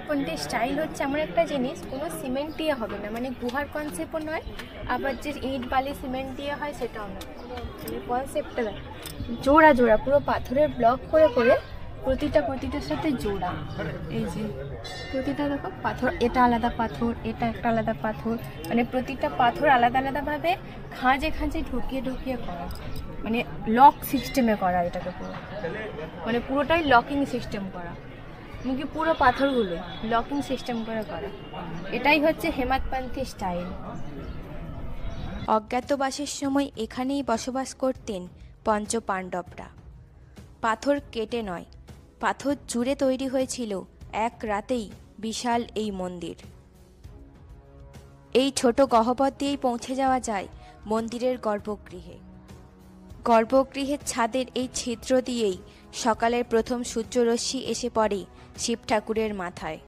হেমাডপন্থী style হচ্ছে এমন একটা জিনিস, কোনো সিমেন্ট দিয়ে হবে না, মানে গুহার কনসেপ্টও নয়, আবার যে ইট বালি সিমেন্ট দিয়ে হয় সেটাও নয়। মানে কনসেপ্টটা জোড়া জোড়া পুরো পাথরের ব্লক করে করে প্রতিটার সাথে জোড়া। এই যে প্রতিটা দেখো পাথর, এটা আলাদা পাথর, এটা একটা আলাদা পাথর, মানে প্রতিটা পাথর আলাদা আলাদাভাবে খাঁজে খাঁজে ঢুকিয়ে ঢুকিয়ে করা, মানে লক সিস্টেমে করা এটাকে পুরো, মানে পুরোটাই লকিং সিস্টেম করা, নাকি পুরো পাথরগুলো লকিং সিস্টেম করে করা। এটাই হচ্ছে হেমাডপন্থী স্টাইল। অজ্ঞাতবাসের সময় এখানেই বসবাস করতেন পঞ্চপাণ্ডবরা। পাথর কেটে নয়, পাথর জুড়ে তৈরি হয়েছিল এক রাতেই বিশাল এই মন্দির। এই ছোট গহ্বর দিয়েই পৌঁছে যাওয়া যায় মন্দিরের গর্ভগৃহে। গর্ভগৃহের ছাদের এই ছিদ্র দিয়েই সকালের প্রথম সূর্যরশ্মি এসে পড়ে শিব ঠাকুরের মাথায়।